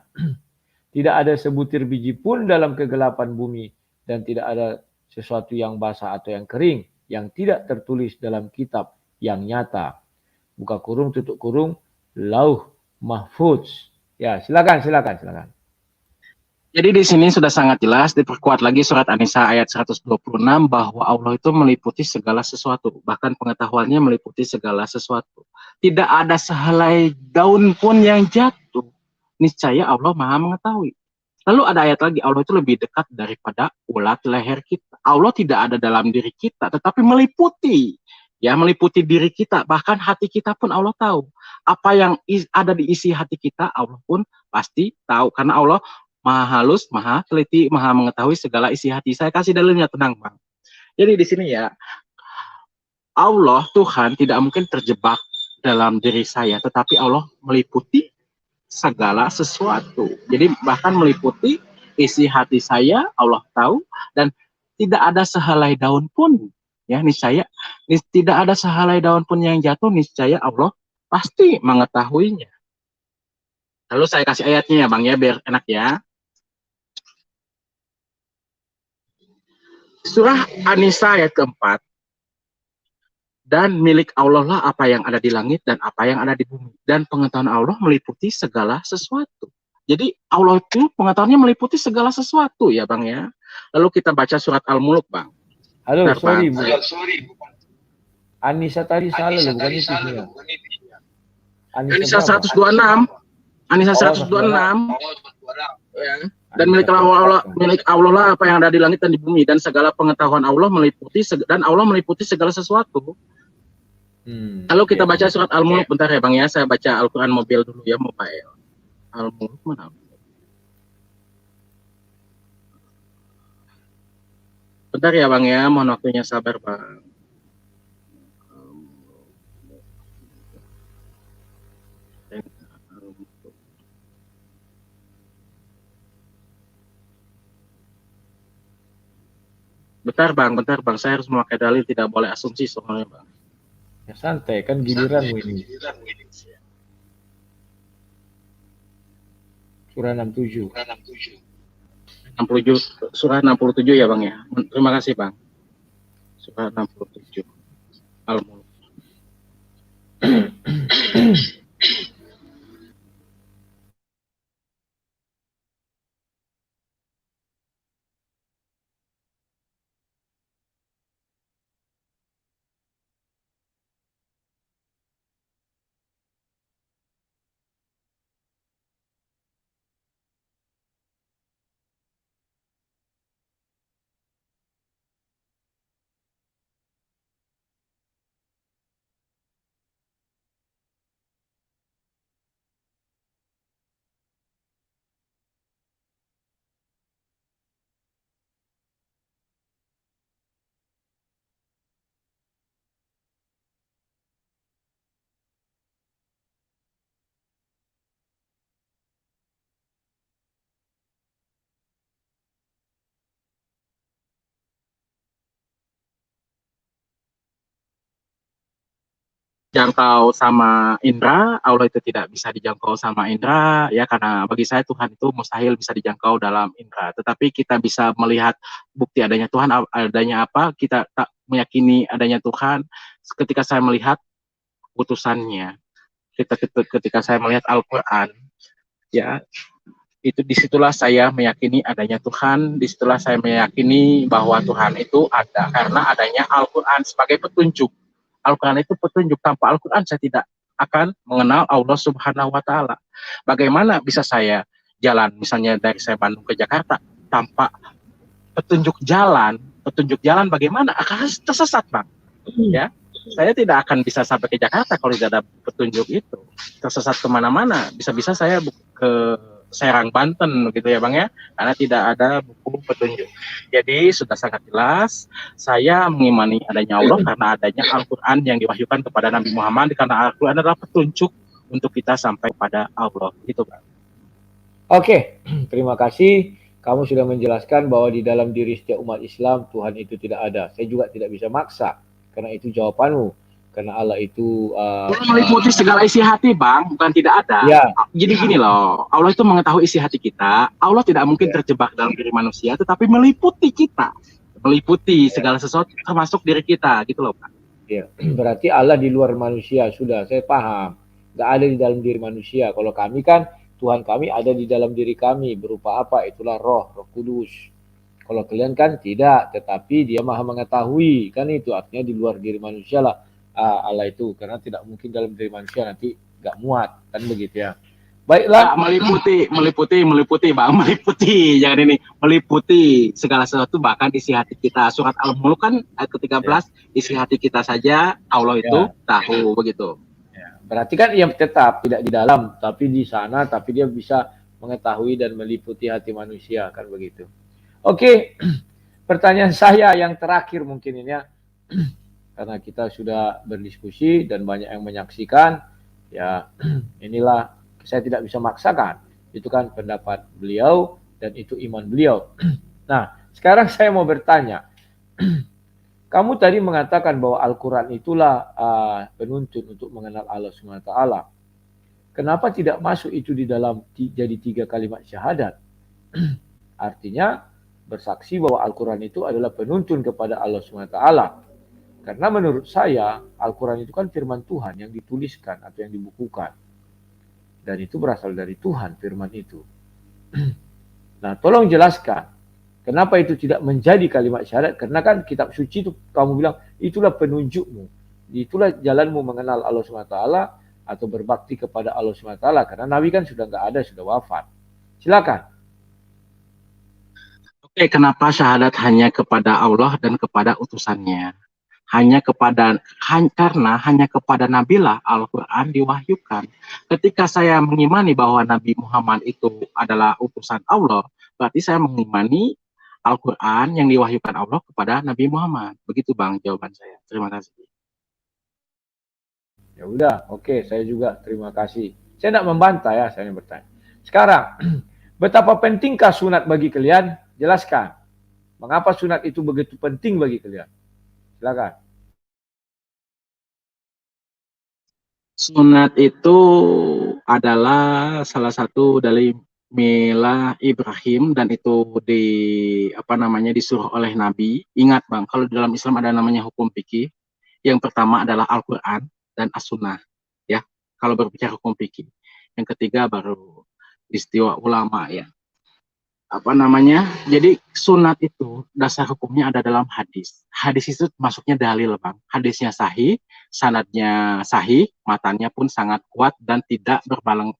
Tidak ada sebutir biji pun dalam kegelapan bumi. Dan tidak ada sesuatu yang basah atau yang kering yang tidak tertulis dalam kitab yang nyata. Buka kurung, tutup kurung, lauh mahfuz. Ya, silakan. Jadi di sini sudah sangat jelas diperkuat lagi surat An-Nisa ayat 126 bahwa Allah itu meliputi segala sesuatu, bahkan pengetahuannya meliputi segala sesuatu. Tidak ada sehelai daun pun yang jatuh. Niscaya Allah Maha mengetahui. Lalu ada ayat lagi, Allah itu lebih dekat daripada ulat leher kita. Allah tidak ada dalam diri kita, tetapi meliputi diri kita, bahkan hati kita pun Allah tahu. Apa yang ada di isi hati kita, Allah pun pasti tahu, karena Allah Maha halus, maha teliti, maha mengetahui segala isi hati. Saya kasih dalilnya, tenang Bang. Jadi di sini ya, Allah Tuhan tidak mungkin terjebak dalam diri saya, tetapi Allah meliputi segala sesuatu. Jadi bahkan meliputi isi hati saya, Allah tahu, dan tidak ada sehelai daun pun ya niscaya, tidak ada sehelai daun pun yang jatuh, niscaya Allah pasti mengetahuinya. Lalu saya kasih ayatnya ya Bang ya, biar enak ya. Surah An-Nisa ayat keempat. Dan milik Allah lah apa yang ada di langit dan apa yang ada di bumi. Dan pengetahuan Allah meliputi segala sesuatu. Jadi Allah itu pengetahuannya meliputi segala sesuatu ya Bang ya. Lalu kita baca surat Al-Mulk Bang. Halo, Bentar, sorry Bang. Bu. Anissa tadi salah loh, bukan itu. Anissa 126. Anissa 126. Ya. Dan milik Allah lah apa yang ada di langit dan di bumi, dan segala pengetahuan Allah meliputi segala sesuatu. Lalu kita baca surat Al-Mulk, bentar ya Bang ya, saya baca Al-Quran mobil dulu ya, mobile. Al-Mulk mana? Bentar ya Bang ya, mohon waktunya sabar Bang. Bentar Bang, saya harus memakai dalil, tidak boleh asumsi soalnya Bang. Ya santai, kan giliranmu ini. Surah 67. 67, surah 67 ya Bang ya. Terima kasih Bang. Surah 67. Al-Mulk. Jangkau sama indera, Allah itu tidak bisa dijangkau sama indera, ya karena bagi saya Tuhan itu mustahil bisa dijangkau dalam indera. Tetapi kita bisa melihat bukti adanya Tuhan, adanya apa, kita tak meyakini adanya Tuhan ketika saya melihat putusannya, ketika saya melihat Al-Quran, ya itu disitulah saya meyakini adanya Tuhan, disitulah saya meyakini bahwa Tuhan itu ada karena adanya Al-Quran sebagai petunjuk. Al-Quran itu petunjuk, tanpa Al-Quran saya tidak akan mengenal Allah Subhanahu wa Ta'ala. Bagaimana bisa saya jalan, misalnya dari saya Bandung ke Jakarta, tanpa petunjuk jalan bagaimana? Akan tersesat, Bang. Ya, saya tidak akan bisa sampai ke Jakarta kalau tidak ada petunjuk itu. Tersesat kemana-mana, bisa-bisa saya ke Serang, Banten, gitu ya Bang ya, karena tidak ada buku petunjuk. Jadi sudah sangat jelas, saya mengimani adanya Allah karena adanya Al-Quran yang diwahyukan kepada Nabi Muhammad, karena Al-Quran adalah petunjuk untuk kita sampai pada Allah, gitu Bang. Oke, terima kasih. Kamu sudah menjelaskan bahwa di dalam diri setiap umat Islam Tuhan itu tidak ada. Saya juga tidak bisa maksa, karena itu jawabanmu. Karena Allah itu meliputi segala isi hati Bang, bukan tidak ada. Ya. Jadi gini loh, Allah itu mengetahui isi hati kita. Allah tidak mungkin terjebak dalam diri manusia, tetapi meliputi kita, meliputi segala sesuatu termasuk diri kita, gitu loh Pak. Ya, berarti Allah di luar manusia, sudah saya paham. Nggak ada di dalam diri manusia. Kalau kami kan Tuhan kami ada di dalam diri kami, berupa apa? Itulah Roh Kudus. Kalau kalian kan tidak, tetapi Dia Maha mengetahui, kan itu artinya di luar diri manusia lah Allah itu, karena tidak mungkin dalam diri manusia, nanti nggak muat, kan begitu ya. Baiklah. Meliputi Bang, meliputi. Jangan ini, meliputi segala sesuatu, bahkan isi hati kita. Surat Al-Mulk kan ayat ke-13, isi hati kita saja Allah itu tahu, begitu. Berarti kan ia tetap tidak di dalam, tapi di sana, tapi Dia bisa mengetahui dan meliputi hati manusia, kan begitu. Oke, pertanyaan saya yang terakhir mungkin ini ya, karena kita sudah berdiskusi dan banyak yang menyaksikan, ya inilah saya tidak bisa maksakan, itu kan pendapat beliau dan itu iman beliau. Nah, sekarang saya mau bertanya, kamu tadi mengatakan bahwa Al-Quran itulah penuntun untuk mengenal Allah SWT. Kenapa tidak masuk itu di dalam jadi 3 kalimat syahadat? Artinya bersaksi bahwa Al-Quran itu adalah penuntun kepada Allah SWT. Karena menurut saya Al-Quran itu kan firman Tuhan yang dituliskan atau yang dibukukan. Dan itu berasal dari Tuhan firman itu. Nah, tolong jelaskan kenapa itu tidak menjadi kalimat syahadat? Karena kan kitab suci itu kamu bilang itulah penunjukmu, itulah jalanmu mengenal Allah SWT atau berbakti kepada Allah SWT. Karena Nabi kan sudah nggak ada, sudah wafat. Silakan. Oke, kenapa syahadat hanya kepada Allah dan kepada utusannya? Karena hanya kepada Nabilah Al-Quran diwahyukan. Ketika saya mengimani bahwa Nabi Muhammad itu adalah utusan Allah, berarti saya mengimani Al-Quran yang diwahyukan Allah kepada Nabi Muhammad. Begitu Bang jawaban saya. Terima kasih. Ya udah, oke, saya juga terima kasih. Saya tidak membantah ya, saya bertanya. Sekarang, betapa pentingkah sunat bagi kalian? Jelaskan. Mengapa sunat itu begitu penting bagi kalian? Silakan. Sunat itu adalah salah satu dari milah Ibrahim dan itu disuruh oleh Nabi. Ingat Bang, kalau di dalam Islam ada namanya hukum fikih. Yang pertama adalah Al-Quran dan As-Sunnah. Ya, kalau berbicara hukum fikih. Yang ketiga baru istiwa ulama ya. Jadi sunat itu dasar hukumnya ada dalam hadis. Hadis itu masuknya dalil Bang. Hadisnya sahih, sanadnya sahih, matanya pun sangat kuat dan tidak berbalang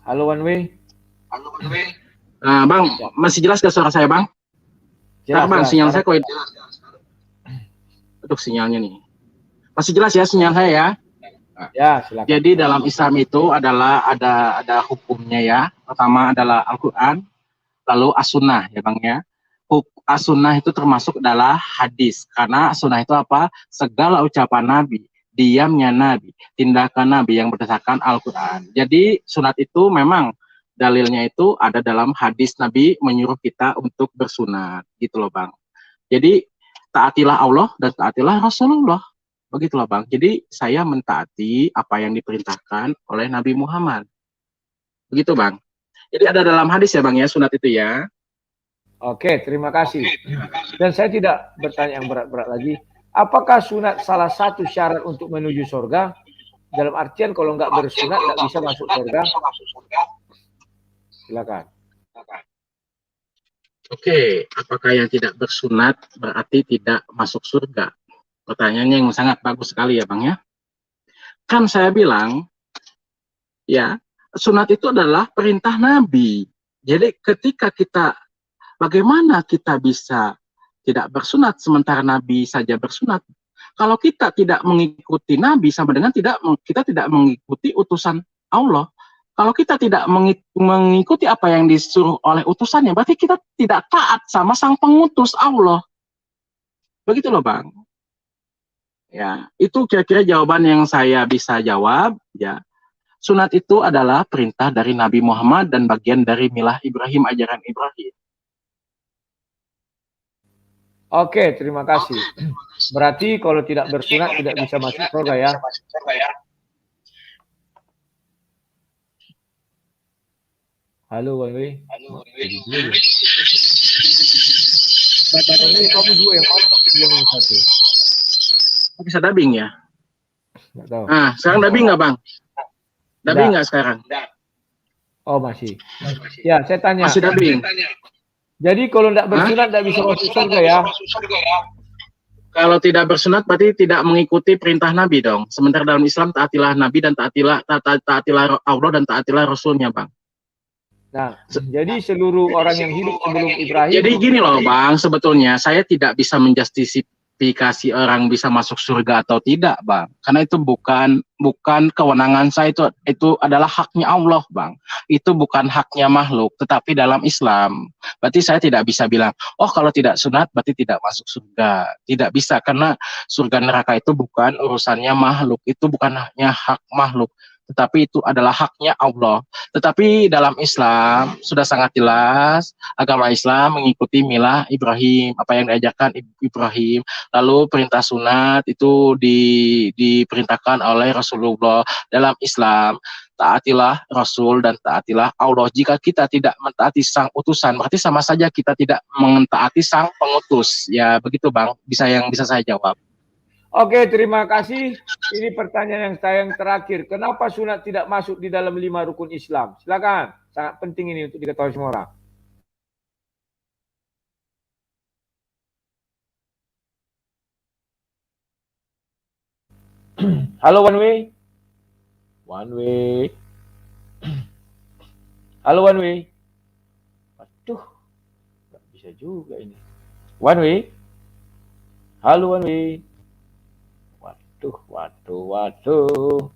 Halo One Way. Bang, masih jelas ke suara saya Bang? Jelas, Bang, jelas. sinyal saya kok. Aduh, sinyalnya nih. Masih jelas ya sinyal saya ya? Ya, silakan. Jadi dalam Islam itu adalah ada hukumnya ya. Pertama adalah Al-Quran, lalu As-Sunnah ya Bang ya. As-Sunnah itu termasuk adalah hadis. Karena As-Sunnah itu apa? Segala ucapan Nabi, diamnya Nabi, tindakan Nabi yang berdasarkan Al-Quran. Jadi sunat itu memang dalilnya itu ada dalam hadis Nabi menyuruh kita untuk bersunat. Gitu loh Bang. Jadi taatilah Allah dan taatilah Rasulullah. Begitulah Bang. Jadi saya mentaati apa yang diperintahkan oleh Nabi Muhammad. Begitu Bang. Jadi ada dalam hadis ya Bang ya, sunat itu ya. Oke, terima kasih. Dan saya tidak bertanya yang berat-berat lagi. Apakah sunat salah satu syarat untuk menuju surga? Dalam artian kalau nggak bersunat nggak bisa masuk surga. Silakan. Oke, apakah yang tidak bersunat berarti tidak masuk surga? Pertanyaannya yang sangat bagus sekali ya Bang ya. Kan saya bilang, ya, sunat itu adalah perintah Nabi. Jadi ketika bagaimana kita bisa tidak bersunat sementara Nabi saja bersunat? Kalau kita tidak mengikuti Nabi sama dengan kita tidak mengikuti utusan Allah. Kalau kita tidak mengikuti apa yang disuruh oleh utusannya, berarti kita tidak taat sama sang pengutus Allah. Begitu loh Bang. Ya, itu kira-kira jawaban yang saya bisa jawab. Ya, sunat itu adalah perintah dari Nabi Muhammad dan bagian dari milah Ibrahim, ajaran Ibrahim. Oke, terima kasih. Berarti kalau tidak bersunat tidak bisa masuk surga ya. Halo One Way. Kamu dua yang mana? Yang satu. Bisa dubbing ya? Nggak tahu. Sekarang dubbing nggak Bang? Dubbing nggak sekarang? Oh masih. Ya, saya tanya. Masih dubbing. Jadi kalau tidak bersunat tidak bisa masuk surga ya? Kalau tidak bersunat berarti tidak mengikuti perintah Nabi dong. Sementara dalam Islam taatilah Nabi dan taatilah Allah dan taatilah Rasulnya Bang. Nah, jadi seluruh orang yang hidup sebelum Ibrahim. Jadi gini loh Bang, sebetulnya saya tidak bisa menjustifikasi orang bisa masuk surga atau tidak Bang. Karena itu bukan kewenangan saya, itu adalah haknya Allah Bang. Itu bukan haknya makhluk, tetapi dalam Islam. Berarti saya tidak bisa bilang, oh kalau tidak sunat berarti tidak masuk surga. Tidak bisa, karena surga neraka itu bukan urusannya makhluk, itu bukan hanya hak makhluk, tetapi itu adalah haknya Allah. Tetapi dalam Islam sudah sangat jelas, agama Islam mengikuti milah Ibrahim, apa yang diajarkan Ibrahim. Lalu perintah sunat itu diperintahkan oleh Rasulullah. Dalam Islam, taatilah Rasul dan taatilah Allah. Jika kita tidak mentaati sang utusan, berarti sama saja kita tidak mentaati sang pengutus. Ya begitu Bang, yang bisa saya jawab. Oke, terima kasih. Ini pertanyaan yang terakhir. Kenapa sunat tidak masuk di dalam 5 rukun Islam? Silakan. Sangat penting ini untuk diketahui semua orang. Halo One Way. One Way. Halo One Way. Aduh, nggak bisa juga ini. One Way. Halo One Way. Waduh.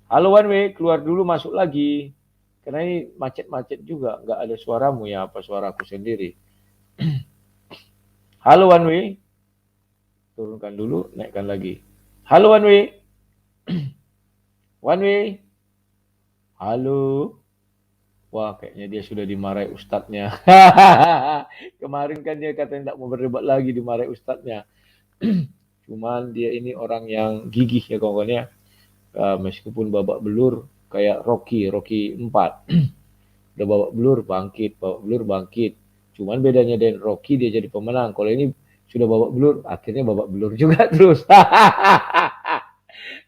Halo One Way, keluar dulu masuk lagi. Karena ini macet-macet juga, nggak ada suaramu ya, apa suaraku sendiri. Halo One Way, turunkan dulu, naikkan lagi. Halo One Way, One Way, halo. Wah, kayaknya dia sudah dimarahi ustadznya. Kemarin kan dia katanya tidak mau berdebat lagi, dimarahi ustadznya. Cuman dia ini orang yang gigih ya kawan-kawan ya. Meskipun babak belur kayak Rocky 4. Udah babak belur bangkit. Cuman bedanya dengan Rocky dia jadi pemenang. Kalau ini sudah babak belur, akhirnya babak belur juga terus.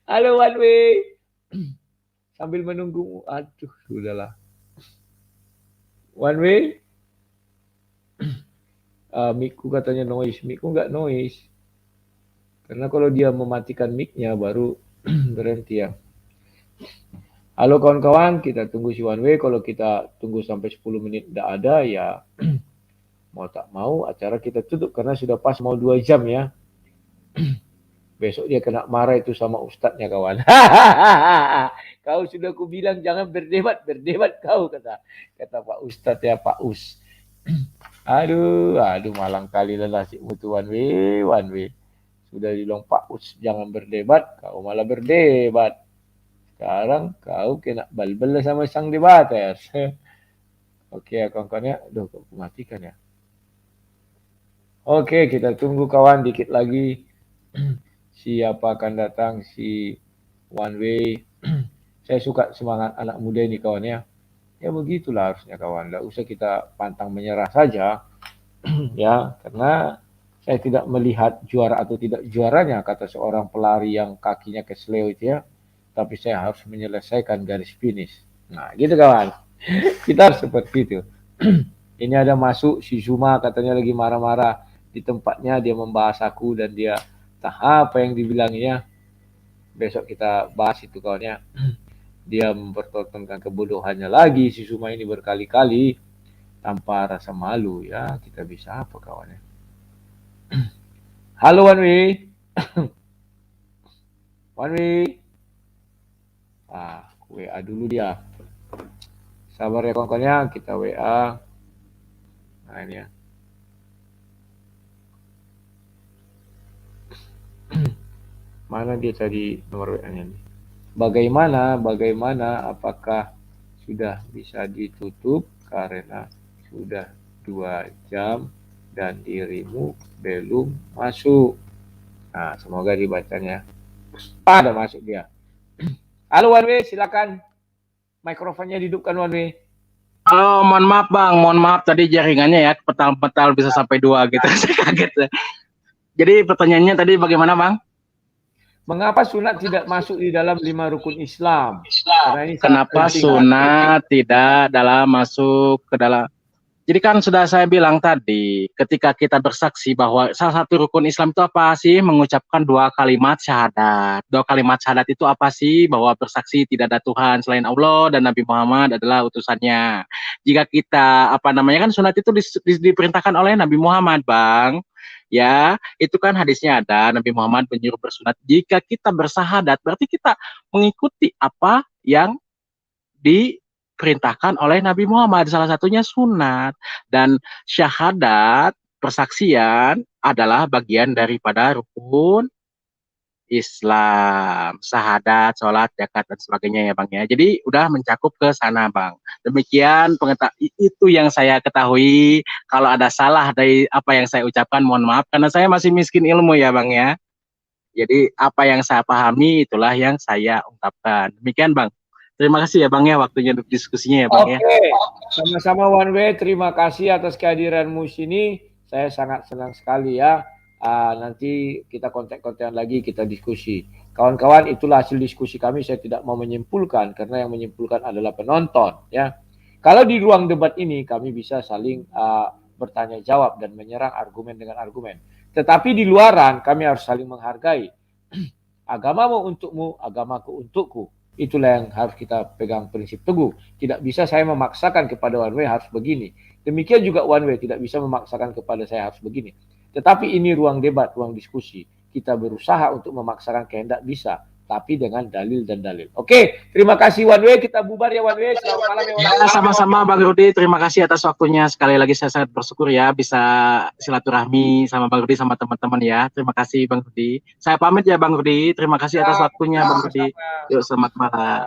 Halo One Way. Sambil menunggu, aduh sudahlah. One Way. Mic-ku katanya noise. Mic-ku nggak noise. Karena kalau dia mematikan mic-nya baru berhenti ya. Halo kawan-kawan, kita tunggu si One Way. Kalau kita tunggu sampai 10 menit tidak ada ya mau tak mau acara kita tutup karena sudah pas mau 2 jam ya. Besok dia kena marah itu sama ustadznya kawan. Kau sudah ku bilang jangan berdebat kau kata Pak Ustadz ya Pak Us. Aduh malang kali lelah si mutu One Way. Sudah bilang Pak Us jangan berdebat, kau malah berdebat. Sekarang kau kena balbel sama sang debater. Oke ya kawan-kawannya, aduh kok matikan ya. Oke, kita tunggu kawan dikit lagi. Siapa akan datang si One Way. Saya suka semangat anak muda ini kawan ya. Ya begitulah harusnya kawan. Tidak usah kita pantang menyerah saja. Ya, karena saya tidak melihat juara atau tidak juaranya kata seorang pelari yang kakinya kesleo itu ya. Tapi saya harus menyelesaikan garis finish. Nah, gitu kawan. Kita harus seperti itu. Ini ada masuk si Zuma katanya lagi marah-marah di tempatnya, dia membahas aku dan dia tak apa yang dibilangnya. Besok kita bahas itu kawannya. Dia mempertontonkan kebodohannya lagi si Zuma ini berkali-kali tanpa rasa malu ya. Kita bisa apa kawannya. Halo One Way. One Way. WA dulu dia. Sabar ya kawan-kawannya, kita WA. Nah ini ya. Mana dia tadi nomor WA-nya nih? Bagaimana apakah sudah bisa ditutup karena sudah 2 jam dan dirimu belum masuk. Nah, semoga dibacanya. Ada masuk dia. Halo One Way, silakan. Mikrofonnya dihidupkan One Way. Halo, mohon maaf Bang, mohon maaf tadi jaringannya ya petal-petal bisa sampai 2 gitu. Saya kaget. Jadi pertanyaannya tadi bagaimana Bang? Mengapa sunat tidak masuk di dalam 5 rukun Islam? Kenapa sunat tidak masuk ke dalam? Jadi kan sudah saya bilang tadi, ketika kita bersaksi bahwa salah satu rukun Islam itu apa sih? Mengucapkan 2 kalimat syahadat. 2 kalimat syahadat itu apa sih? Bahwa bersaksi tidak ada Tuhan selain Allah dan Nabi Muhammad adalah utusannya. Jika kita kan sunat itu diperintahkan oleh Nabi Muhammad, Bang. Ya, itu kan hadisnya ada, Nabi Muhammad menyuruh bersunat. Jika kita bersahadat, berarti kita mengikuti apa yang diperintahkan oleh Nabi Muhammad. Salah satunya sunat. Dan syahadat, persaksian adalah bagian daripada rukun Islam, syahadat, sholat, zakat, dan sebagainya ya Bang ya. Jadi udah mencakup ke sana Bang. Demikian itu yang saya ketahui. Kalau ada salah dari apa yang saya ucapkan, mohon maaf. Karena saya masih miskin ilmu ya Bang ya. Jadi apa yang saya pahami itulah yang saya ungkapkan. Demikian Bang. Terima kasih ya Bang ya waktunya untuk diskusinya ya Bang ya. Oke, sama-sama One Way. Terima kasih atas kehadiranmu sini. Saya sangat senang sekali ya. Nanti kita kontak-kontakan lagi, kita diskusi. Kawan-kawan, itulah hasil diskusi kami. Saya tidak mau menyimpulkan karena yang menyimpulkan adalah penonton. Ya, kalau di ruang debat ini kami bisa saling bertanya jawab dan menyerang argumen dengan argumen. Tetapi di luaran kami harus saling menghargai. Agamamu untukmu, agamaku untukku. Itulah yang harus kita pegang prinsip teguh. Tidak bisa saya memaksakan kepada One Way harus begini. Demikian juga One Way tidak bisa memaksakan kepada saya harus begini. Tetapi ini ruang debat, ruang diskusi. Kita berusaha untuk memaksakan kehendak bisa. tapi dengan dalil dan dalil. Oke, terima kasih One Way, kita bubar ya One Way. Selamat malam ya One Way. Ya, sama-sama Bang Rudi, terima kasih atas waktunya. Sekali lagi saya sangat bersyukur ya bisa silaturahmi sama Bang Rudi sama teman-teman ya. Terima kasih Bang Rudi. Saya pamit ya Bang Rudi. Terima kasih atas waktunya Bang Rudi. Yuk, selamat malam.